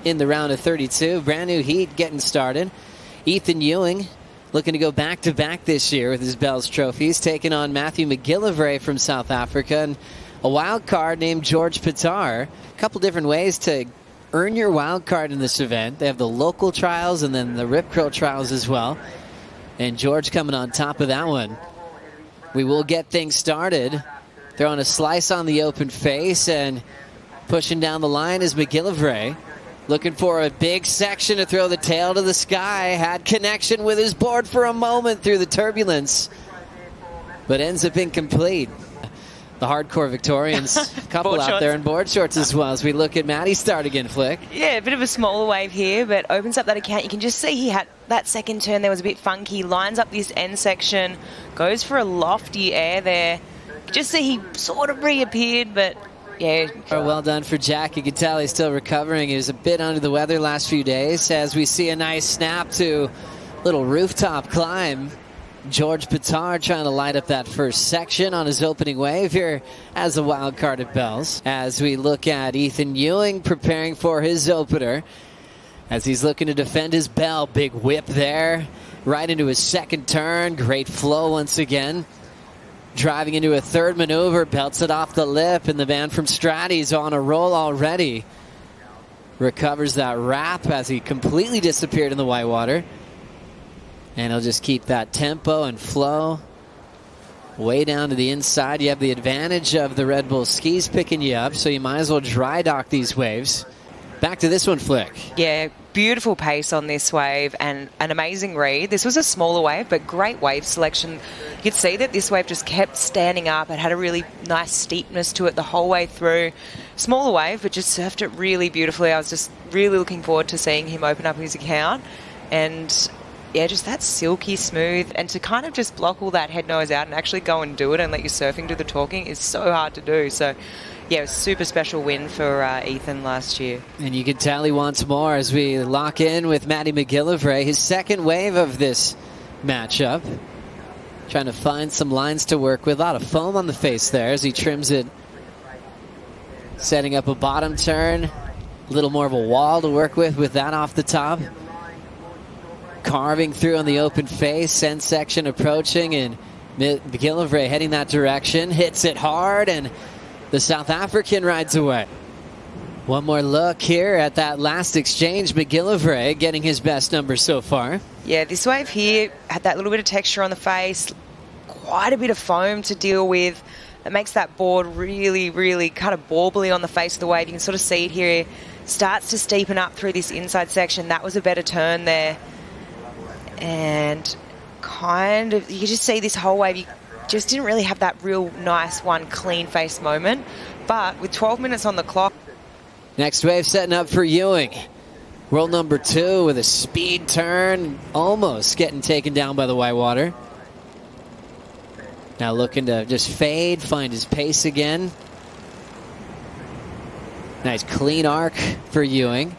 in the round of 32. Brand new heat getting started. Ethan Ewing looking to go back-to-back this year with his Bell's trophies, taking on Matthew McGillivray from South Africa and a wild card named George Pittar. A couple different ways to earn your wild card in this event. They have the local trials and then the Rip Curl trials as well. And George coming on top of that one. We will get things started. Throwing a slice on the open face and pushing down the line is McGillivray. Looking for a big section to throw the tail to the sky. Had connection with his board for a moment through the turbulence, but ends up incomplete. The hardcore Victorians, couple out there in board shorts as well as we look at Maddie start again, Flick. Yeah, a bit of a smaller wave here, but opens up that account. You can just see he had that second turn there was a bit funky. Lines up this end section, goes for a lofty air there. Just see he sort of reappeared, but yeah. Well done for Jack. You can tell he's still recovering. He was a bit under the weather last few days as we see a nice snap to little rooftop climb. George Pittar trying to light up that first section on his opening wave here as a wild card at Bell's. As we look at Ethan Ewing preparing for his opener as he's looking to defend his bell. Big whip there right into his second turn. Great flow once again. Driving into a third maneuver, belts it off the lip, and the man from Stratty's on a roll already. Recovers that wrap as he completely disappeared in the whitewater. And he'll just keep that tempo and flow way down to the inside. You have the advantage of the Red Bull skis picking you up, so you might as well dry dock these waves. Back to this one, Flick. Yeah, beautiful pace on this wave and an amazing read. This was a smaller wave, but great wave selection. You could see that this wave just kept standing up. It had a really nice steepness to it the whole way through. Smaller wave, but just surfed it really beautifully. I was just really looking forward to seeing him open up his account. And yeah, just that silky smooth, and to kind of just block all that head nose out and actually go and do it and let your surfing do the talking is so hard to do. So yeah, it was a super special win for Ethan last year. And you can tell he wants more as we lock in with Matty McGillivray, his second wave of this matchup. Trying to find some lines to work with. A lot of foam on the face there as he trims it. Setting up a bottom turn. A little more of a wall to work with that off the top. Carving through on the open face, end section approaching, and McGillivray heading that direction. Hits it hard, and the South African rides away. One more look here at that last exchange. McGillivray getting his best number so far. Yeah, this wave here had that little bit of texture on the face, quite a bit of foam to deal with. It makes that board really, really kind of bauble-y on the face of the wave. You can sort of see it here. Starts to steepen up through this inside section. That was a better turn there. And kind of, you just see this whole wave, you just didn't really have that real nice one clean face moment. But with 12 minutes on the clock. Next wave setting up for Ewing. World number 2 with a speed turn, almost getting taken down by the whitewater. Now looking to just fade, find his pace again. Nice clean arc for Ewing.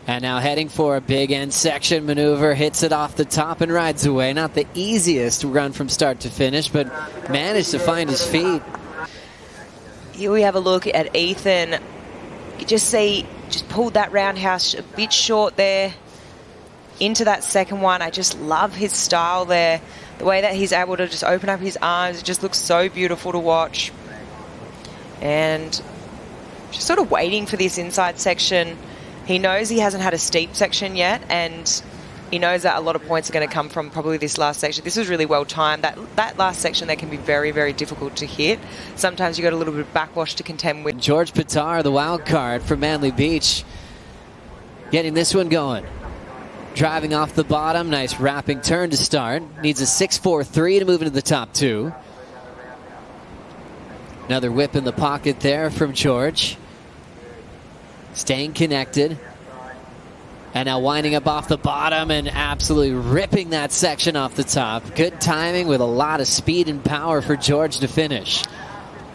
And now heading for a big end section maneuver, hits it off the top and rides away. Not the easiest run from start to finish, but managed to find his feet. Here we have a look at Ethan. You just see, just pulled that roundhouse a bit short there into that second one. I just love his style there. The way that he's able to just open up his arms, it just looks so beautiful to watch. And just sort of waiting for this inside section. He knows he hasn't had a steep section yet, and he knows that a lot of points are going to come from probably this last section. This was really well timed. That last section there can be very, very difficult to hit. Sometimes you got a little bit of backwash to contend with. George Pittar, the wild card from Manly Beach, getting this one going. Driving off the bottom, nice wrapping turn to start. Needs a 6-4-3 to move into the top 2. Another whip in the pocket there from George. Staying connected. And now winding up off the bottom and absolutely ripping that section off the top. Good timing with a lot of speed and power for George to finish.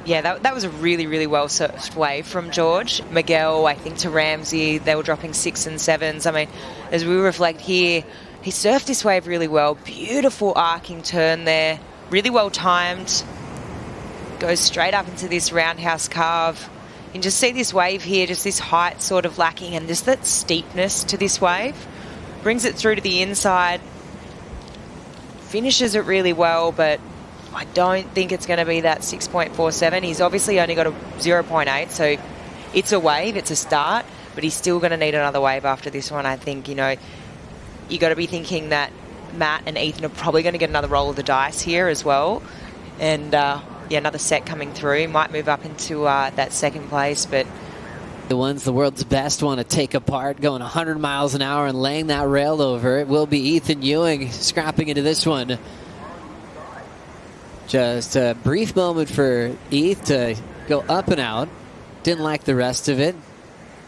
Yeah, that was a really, really well surfed wave from George. Miguel, I think, to Ramsey, they were dropping 6s and 7s. I mean, as we reflect here, he surfed this wave really well. Beautiful arcing turn there. Really well timed. Goes straight up into this roundhouse carve. You can just see this wave here, just this height sort of lacking, and just that steepness to this wave. Brings it through to the inside. Finishes it really well, but I don't think it's going to be that 6.47. He's obviously only got a 0.8, so it's a wave, it's a start, but he's still going to need another wave after this one. I think, you know, you got to be thinking that Matt and Ethan are probably going to get another roll of the dice here as well. And, yeah, another set coming through. Might move up into that second place, but... The ones the world's best want to take apart, going 100 miles an hour and laying that rail over. It will be Ethan Ewing scrapping into this one. Just a brief moment for Eth to go up and out. Didn't like the rest of it.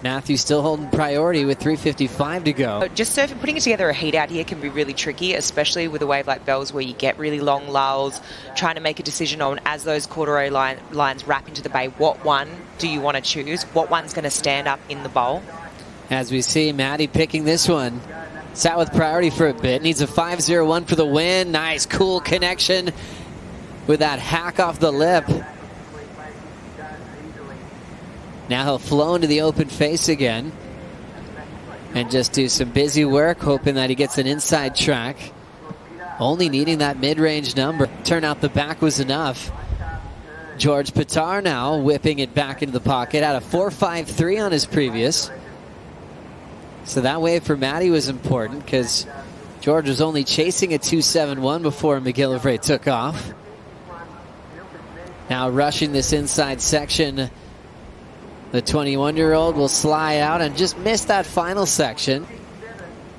Matthew still holding priority with 3:55 to go. Just putting together a heat out here can be really tricky, especially with a wave like Bell's where you get really long lulls, trying to make a decision on, as those corduroy lines wrap into the bay, what one do you want to choose? What one's going to stand up in the bowl? As we see Maddie picking this one. Sat with priority for a bit. Needs a 5-0-1 for the win. Nice, cool connection with that hack off the lip. Now he'll flow into the open face again and just do some busy work, hoping that he gets an inside track. Only needing that mid-range number. Turn out the back was enough. George Pittar now whipping it back into the pocket. Had a 4.53 on his previous. So that wave for Matty was important because George was only chasing a 2.71 before McGillivray took off. Now rushing this inside section. The 21-year-old will slide out and just miss that final section.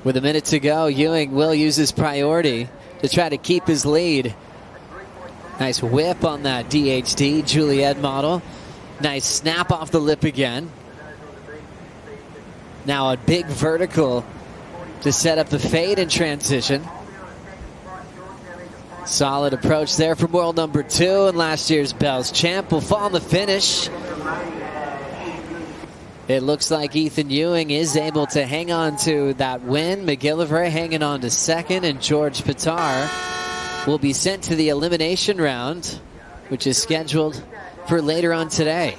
With a minute to go, Ewing will use his priority to try to keep his lead. Nice whip on that DHD Juliet model. Nice snap off the lip again. Now a big vertical to set up the fade in transition. Solid approach there from world number 2, and last year's Bell's champ will fall in the finish. It looks like Ethan Ewing is able to hang on to that win. McGillivray hanging on to second, and George Pittar will be sent to the elimination round, which is scheduled for later on today.